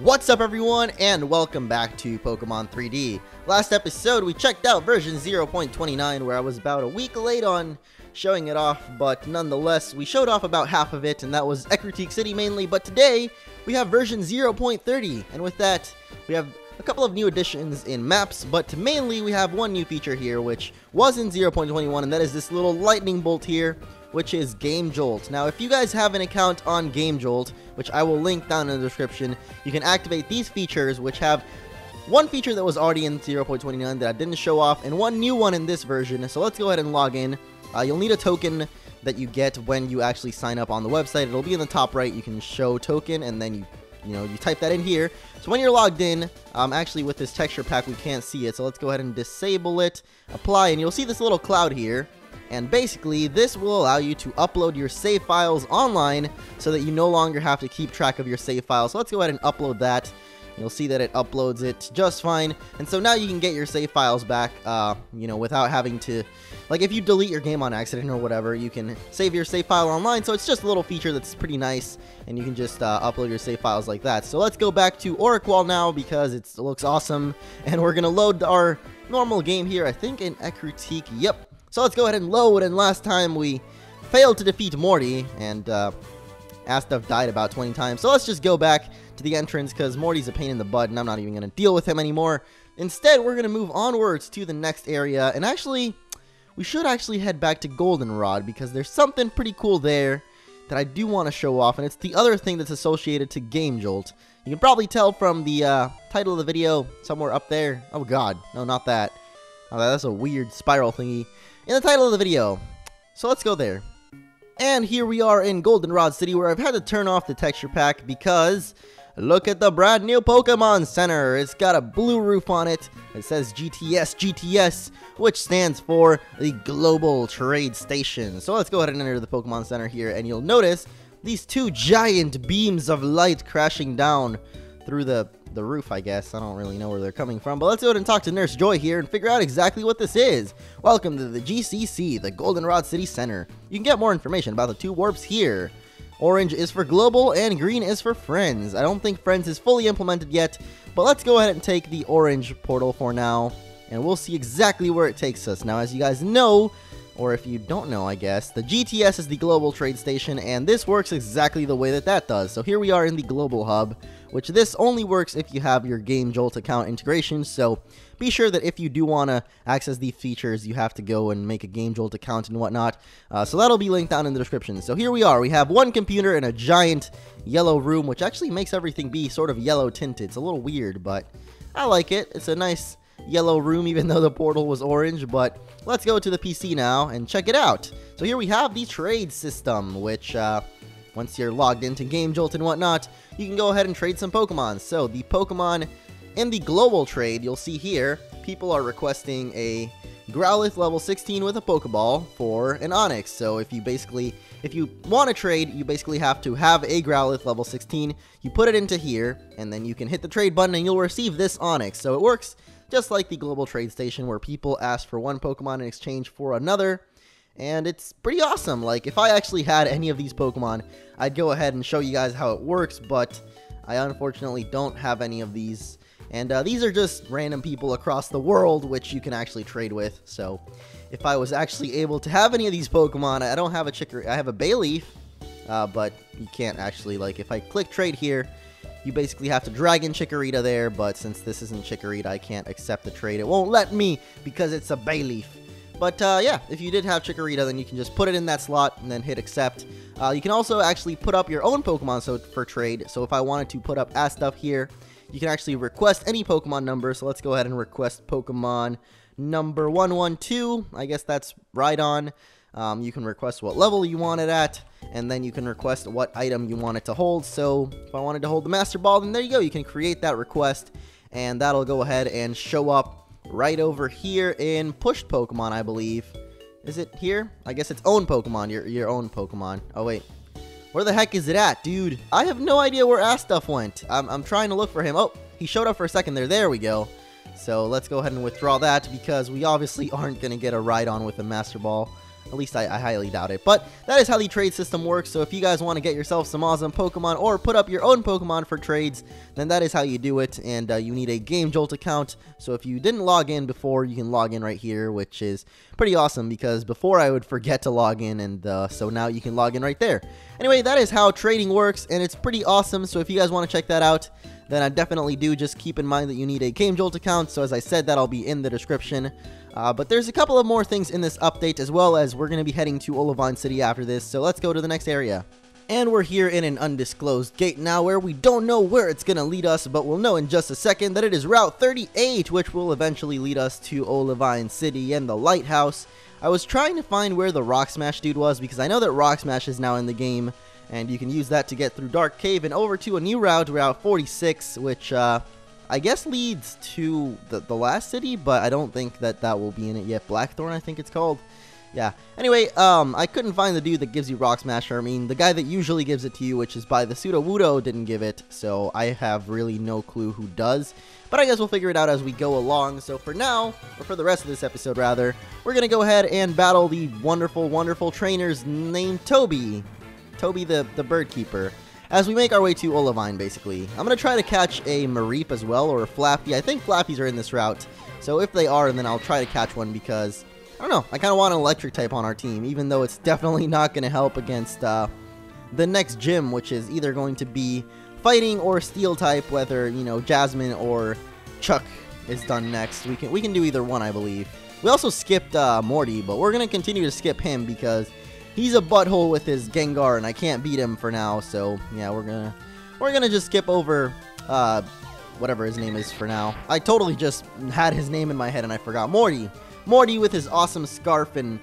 What's up everyone, and welcome back to Pokemon 3D. Last episode we checked out version 0.29 where I was about a week late on showing it off, but nonetheless we showed off about half of it, and that was Ecruteak City mainly. But today we have version 0.30, and with that we have a couple of new additions in maps, but mainly we have one new feature here which was in 0.21, and that is this little lightning bolt here, which is Game Jolt. Now, if you guys have an account on Game Jolt, which I will link down in the description, you can activate these features, which have one feature that was already in 0.29 that I didn't show off, and one new one in this version. So let's go ahead and log in. You'll need a token that you get when you actually sign up on the website. It'll be in the top right. You can show token, and then you type that in here. So when you're logged in, actually with this texture pack we can't see it, so let's go ahead and disable it, apply, and you'll see this little cloud here. And basically, this will allow you to upload your save files online so that you no longer have to keep track of your save files. So let's go ahead and upload that. You'll see that it uploads it just fine. And so now you can get your save files back, without having to, like, if you delete your game on accident or whatever, you can save your save file online. So it's just a little feature that's pretty nice, and you can just upload your save files like that. So let's go back to Oracle now because it looks awesome. And we're going to load our normal game here, I think in Ecruteak. Yep. So let's go ahead and load, and last time we failed to defeat Morty, and Astuff died about 20 times. So let's just go back to the entrance, because Morty's a pain in the butt, and I'm not even going to deal with him anymore. Instead, we're going to move onwards to the next area, and actually, we should actually head back to Goldenrod, because there's something pretty cool there that I do want to show off, and it's the other thing that's associated to Game Jolt. You can probably tell from the title of the video, somewhere up there. Oh god, no, not that. Oh, that's a weird spiral thingy in the title of the video. So let's go there. And here we are in Goldenrod City, where I've had to turn off the texture pack because look at the brand new Pokemon Center. It's got a blue roof on it. It says GTS, which stands for the Global Trade Station. So let's go ahead and enter the Pokemon Center here, and you'll notice these two giant beams of light crashing down through the roof, I guess. I don't really know where they're coming from, but let's go ahead and talk to Nurse Joy here and figure out exactly what this is. Welcome to the GCC, the Goldenrod City Center. You can get more information about the two warps here. Orange is for global and green is for friends. I don't think friends is fully implemented yet, but let's go ahead and take the orange portal for now, and we'll see exactly where it takes us. Now, as you guys know, or if you don't know, I guess, the GTS is the Global Trade Station, and this works exactly the way that does. So here we are in the Global Hub, which this only works if you have your Game Jolt account integration, so be sure that if you do want to access these features, you have to go and make a Game Jolt account and whatnot. So that'll be linked down in the description. So here we are. We have one computer in a giant yellow room, which actually makes everything be sort of yellow tinted. It's a little weird, but I like it. It's a nice yellow room, even though the portal was orange. But let's go to the PC now and check it out. So here we have the trade system, which once you're logged into Game Jolt and whatnot, you can go ahead and trade some Pokemon. So the Pokemon in the global trade, you'll see here, people are requesting a Growlithe level 16 with a Pokeball for an Onix. So if you want to trade, you basically have to have a Growlithe level 16. You put it into here, and then you can hit the trade button, and you'll receive this Onix. So it works just like the global trade station, where people ask for one Pokemon in exchange for another. And it's pretty awesome. Like, if I actually had any of these Pokemon, I'd go ahead and show you guys how it works, but I unfortunately don't have any of these. And these are just random people across the world, which you can actually trade with. So if I was actually able to have any of these Pokemon, I don't have a Chikorita. I have a Bayleaf, but you can't actually, like, if I click trade here, you basically have to drag in Chikorita there, but since this isn't Chikorita, I can't accept the trade. It won't let me because it's a Bayleaf. But yeah, if you did have Chikorita, then you can just put it in that slot and then hit accept. You can also actually put up your own Pokemon for trade. So if I wanted to put up Astuff here, you can actually request any Pokemon number. So let's go ahead and request Pokemon number 112. I guess that's right on. You can request what level you want it at, and then you can request what item you want it to hold. So if I wanted to hold the Master Ball, then there you go. You can create that request, and that'll go ahead and show up right over here in pushed Pokemon, I believe. Is it here? I guess it's own Pokemon, your own Pokemon. Oh, wait. Where the heck is it at, dude? I have no idea where Astuff went. I'm trying to look for him. Oh, he showed up for a second there. There we go. So let's go ahead and withdraw that, because we obviously aren't going to get a ride-on with a Master Ball. At least I highly doubt it. But that is how the trade system works. So if you guys want to get yourself some awesome Pokemon or put up your own Pokemon for trades, then that is how you do it. And you need a Game Jolt account. So if you didn't log in before, you can log in right here, which is pretty awesome because before I would forget to log in, and so now you can log in right there. Anyway, that is how trading works, and it's pretty awesome. So if you guys want to check that out, then I definitely do. Just keep in mind that you need a Game Jolt account. So as I said, that'll be in the description. But there's a couple of more things in this update, as well as we're going to be heading to Olivine City after this, so let's go to the next area. And we're here in an undisclosed gate now where we don't know where it's going to lead us, but we'll know in just a second that it is Route 38, which will eventually lead us to Olivine City and the Lighthouse. I was trying to find where the Rock Smash dude was, because I know that Rock Smash is now in the game, and you can use that to get through Dark Cave and over to a new route, Route 46, which, I guess leads to the last city, but I don't think that will be in it yet. Blackthorn, I think it's called. Yeah. Anyway, I couldn't find the dude that gives you Rock Smasher. I mean, the guy that usually gives it to you, which is by the Sudowoodo, didn't give it, so I have really no clue who does. But I guess we'll figure it out as we go along. So for now, or for the rest of this episode rather, we're going to go ahead and battle the wonderful, wonderful trainers named Toby. Toby the bird keeper. As we make our way to Olivine, basically. I'm going to try to catch a Mareep as well, or a Flappy. I think Flappies are in this route. So if they are, then I'll try to catch one because, I don't know, I kind of want an electric type on our team, even though it's definitely not going to help against the next gym, which is either going to be fighting or steel type, whether, you know, Jasmine or Chuck is done next. We can do either one, I believe. We also skipped Morty, but we're going to continue to skip him because he's a butthole with his Gengar, and I can't beat him for now. So yeah, we're gonna just skip over whatever his name is for now. I totally just had his name in my head and I forgot. Morty with his awesome scarf and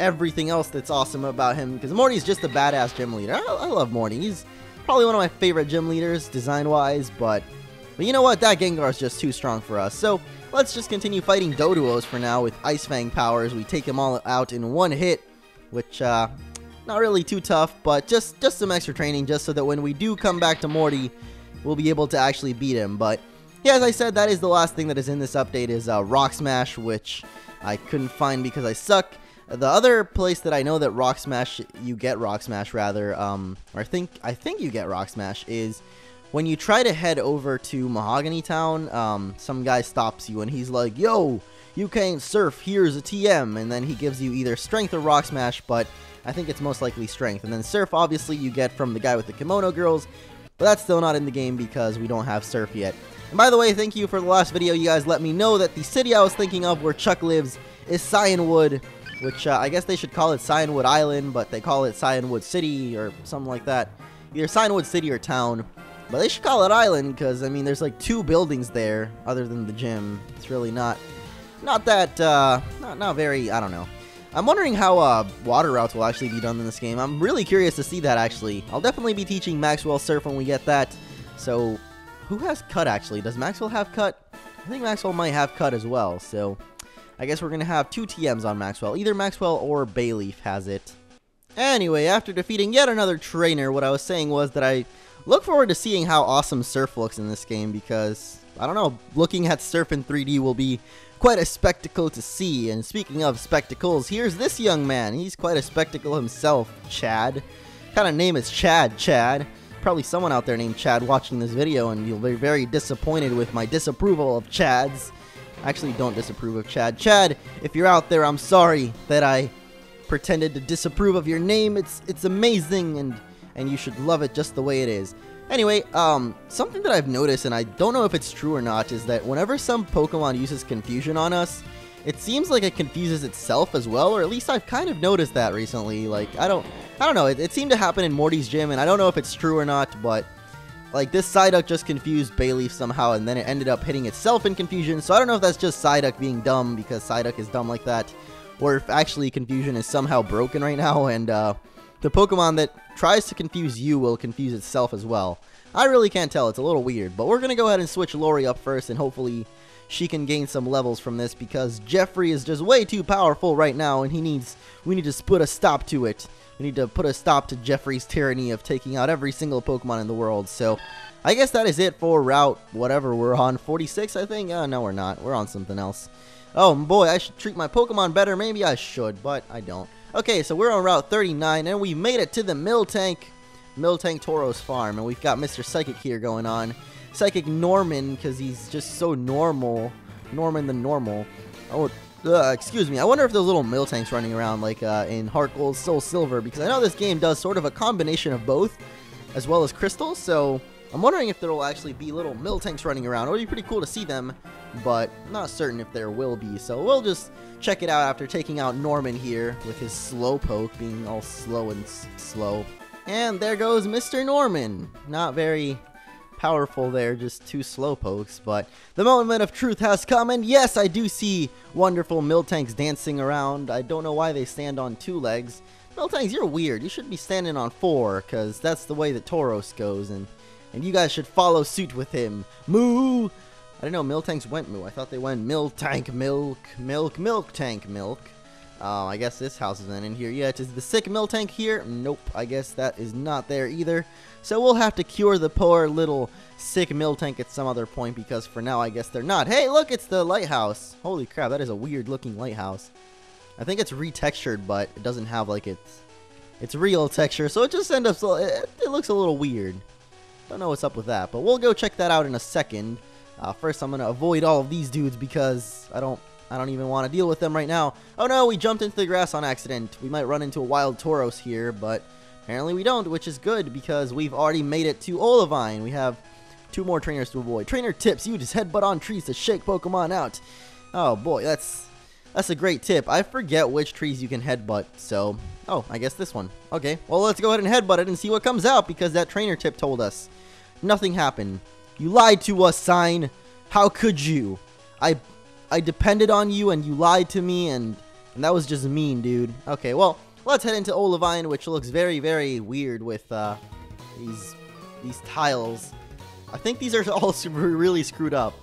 everything else that's awesome about him, because Morty's just a badass gym leader. I love Morty. He's probably one of my favorite gym leaders design wise, but you know what? That Gengar is just too strong for us. So let's just continue fighting Doduos for now with Ice Fang powers. We take them all out in one hit, which, not really too tough, but just some extra training, just so that when we do come back to Morty, we'll be able to actually beat him. But, yeah, as I said, that is the last thing that is in this update is Rock Smash, which I couldn't find because I suck. The other place that I know that Rock Smash, you get Rock Smash, rather, or I think you get Rock Smash, is when you try to head over to Mahogany Town, some guy stops you and he's like, yo, you can't surf, here's a TM, and then he gives you either Strength or Rock Smash, but I think it's most likely Strength. And then Surf, obviously, you get from the guy with the kimono girls, but that's still not in the game because we don't have Surf yet. And by the way, thank you for the last video. You guys let me know that the city I was thinking of where Chuck lives is Cyanwood, which I guess they should call it Cyanwood Island, but they call it Cyanwood City or something like that. Either Cyanwood City or Town. But they should call it Island because, I mean, there's like 2 buildings there other than the gym. It's really not that, not very, I don't know. I'm wondering how water routes will actually be done in this game. I'm really curious to see that, actually. I'll definitely be teaching Maxwell Surf when we get that. So, who has Cut, actually? Does Maxwell have Cut? I think Maxwell might have Cut as well. So, I guess we're going to have 2 TMs on Maxwell. Either Maxwell or Bayleaf has it. Anyway, after defeating yet another trainer, what I was saying was that I look forward to seeing how awesome Surf looks in this game because, I don't know, looking at Surf in 3D will be quite a spectacle to see. And speaking of spectacles, here's this young man. He's quite a spectacle himself, Chad. What kind of name is Chad? Probably someone out there named Chad watching this video, and you'll be very disappointed with my disapproval of Chads. I actually don't disapprove of Chad. Chad, if you're out there, I'm sorry that I pretended to disapprove of your name. It's amazing, and you should love it just the way it is. Anyway, something that I've noticed, and I don't know if it's true or not, is that whenever some Pokemon uses Confusion on us, it seems like it confuses itself as well, or at least I've kind of noticed that recently. Like, I don't know, it seemed to happen in Morty's gym, and I don't know if it's true or not, but like, this Psyduck just confused Bayleaf somehow, and then it ended up hitting itself in Confusion, so I don't know if that's just Psyduck being dumb, because Psyduck is dumb like that, or if actually Confusion is somehow broken right now, and, the Pokemon that tries to confuse you will confuse itself as well. I really can't tell. It's a little weird. But we're going to go ahead and switch Lori up first, and hopefully she can gain some levels from this, because Jeffrey is just way too powerful right now, and we need to put a stop to it. We need to put a stop to Jeffrey's tyranny of taking out every single Pokemon in the world. So I guess that is it for Route whatever we're on. 46, I think? No, we're not. We're on something else. Oh, boy, I should treat my Pokemon better. Maybe I should, but I don't. Okay, so we're on Route 39, and we made it to the Miltank Toro's farm, and we've got Mr. Psychic here going on. Psychic Norman, because he's just so normal. Norman the Normal. Oh, excuse me. I wonder if there's little Miltanks running around like in Heart Gold, Soul Silver, because I know this game does sort of a combination of both, as well as crystals, so I'm wondering if there will actually be little Miltanks running around. It would be pretty cool to see them, but I'm not certain if there will be, so we'll just check it out after taking out Norman here with his Slowpoke being all slow and slow. And there goes Mr. Norman. Not very powerful there, just 2 Slowpokes, but the moment of truth has come, and yes, I do see wonderful Miltanks dancing around. I don't know why they stand on 2 legs. Miltanks, you're weird. You should be standing on 4, because that's the way that Tauros goes, and you guys should follow suit with him. Moo! I didn't know Miltanks went moo. I thought they went Miltank, milk, milk, milk tank, milk. I guess this house isn't in here yet. Is the sick Miltank here? Nope, I guess that is not there either. So we'll have to cure the poor little sick Miltank at some other point, because for now I guess they're not. Hey, look, it's the lighthouse. Holy crap, that is a weird looking lighthouse. I think it's retextured, but it doesn't have like its real texture, so it just ends up, it looks a little weird. Don't know what's up with that, but we'll go check that out in a second. First, I'm gonna avoid all of these dudes because I don't even want to deal with them right now. Oh no, we jumped into the grass on accident. We might run into a wild Tauros here, but apparently we don't, which is good because we've already made it to Olivine. We have 2 more trainers to avoid. Trainer tips: you just headbutt on trees to shake Pokemon out. Oh boy, that's a great tip. I forget which trees you can headbutt, so oh, I guess this one. Okay, well, let's go ahead and headbutt it and see what comes out, because that trainer tip told us. Nothing happened. You lied to us, Sign. How could you? I depended on you and you lied to me, and that was just mean, dude. Okay, well, let's head into Olivine, which looks very, very weird with these tiles. I think these are all really screwed up.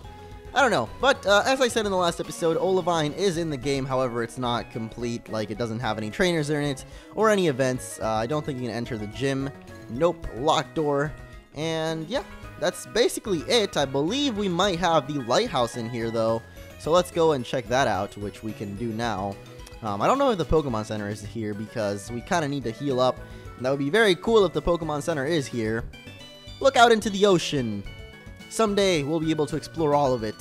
I don't know, but as I said in the last episode, Olivine is in the game. However, it's not complete. Like, it doesn't have any trainers in it or any events. I don't think you can enter the gym. Nope, locked door. And yeah, that's basically it. I believe we might have the lighthouse in here, though. So let's go and check that out, which we can do now. I don't know if the Pokemon Center is here, because we kind of need to heal up. And that would be very cool if the Pokemon Center is here. Look out into the ocean. Someday we'll be able to explore all of it.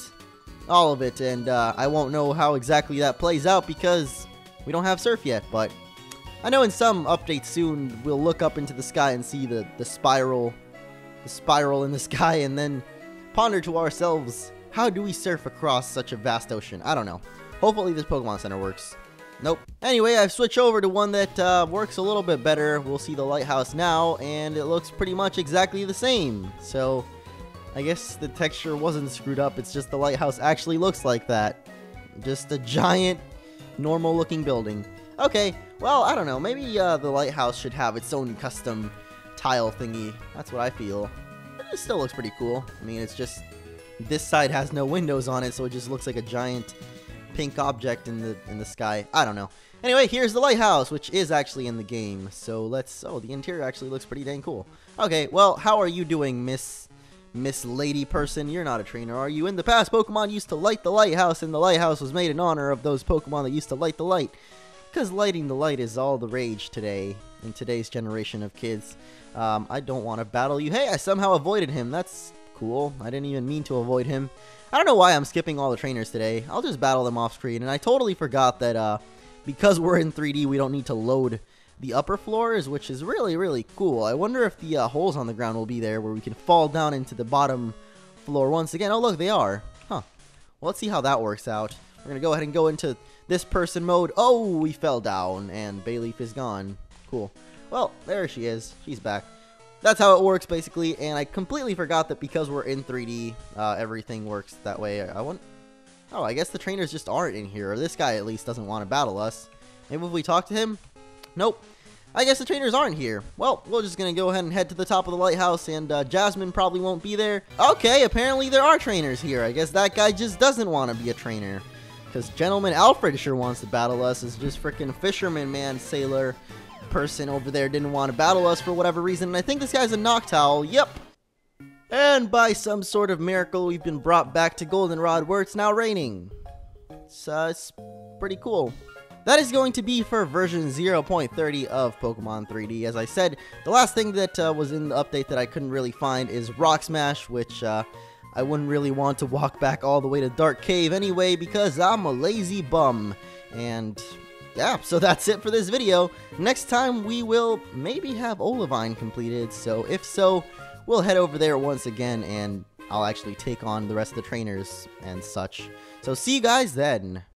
All of it, and I won't know how exactly that plays out because we don't have surf yet, but I know in some updates soon we'll look up into the sky and see the spiral in the sky, and then ponder to ourselves, how do we surf across such a vast ocean? I don't know. Hopefully this Pokemon Center works. Nope. Anyway, I've switched over to one that works a little bit better. We'll see the lighthouse now, and it looks pretty much exactly the same. So I guess the texture wasn't screwed up. It's just the lighthouse actually looks like that. Just a giant, normal looking building. Okay, well, I don't know. Maybe the lighthouse should have its own custom tile thingy. That's what I feel. It still looks pretty cool. I mean, it's just this side has no windows on it, so it just looks like a giant pink object in the sky. I don't know. Anyway, here's the lighthouse, which is actually in the game. So let's... Oh, the interior actually looks pretty dang cool. Okay, well, how are you doing, Miss Lady Person? You're not a trainer, are you? In the past, Pokemon used to light the lighthouse, and the lighthouse was made in honor of those Pokemon that used to light the light. Because lighting the light is all the rage today, in today's generation of kids. I don't want to battle you. Hey, I somehow avoided him. That's cool. I didn't even mean to avoid him. I don't know why I'm skipping all the trainers today. I'll just battle them off screen. And I totally forgot that because we're in 3D, we don't need to load the upper floors, which is really, really cool. I wonder if the holes on the ground will be there where we can fall down into the bottom floor once again. Oh, look, they are. Huh. Well, let's see how that works out. We're going to go ahead and go into this person mode. Oh, we fell down, and Bayleaf is gone. Cool. Well, there she is. She's back. That's how it works, basically, and I completely forgot that because we're in 3D, everything works that way. Oh, I guess the trainers just aren't in here, or this guy at least doesn't want to battle us. Maybe if we talk to him? Nope. I guess the trainers aren't here. Well, we're just going to go ahead and head to the top of the lighthouse, and Jasmine probably won't be there. Okay, apparently there are trainers here. I guess that guy just doesn't want to be a trainer. Because Gentleman Alfred sure wants to battle us. It's just freaking fisherman man, sailor person over there didn't want to battle us for whatever reason. And I think this guy's a Noctowl. Yep. And by some sort of miracle, we've been brought back to Goldenrod, where it's now raining. It's pretty cool. that is going to be for version 0.30 of Pokemon 3D. As I said, the last thing that was in the update that I couldn't really find is Rock Smash, which I wouldn't really want to walk back all the way to Dark Cave anyway because I'm a lazy bum. And yeah, so that's it for this video. Next time we will maybe have Olivine completed, so if so, we'll head over there once again and I'll actually take on the rest of the trainers and such. So see you guys then.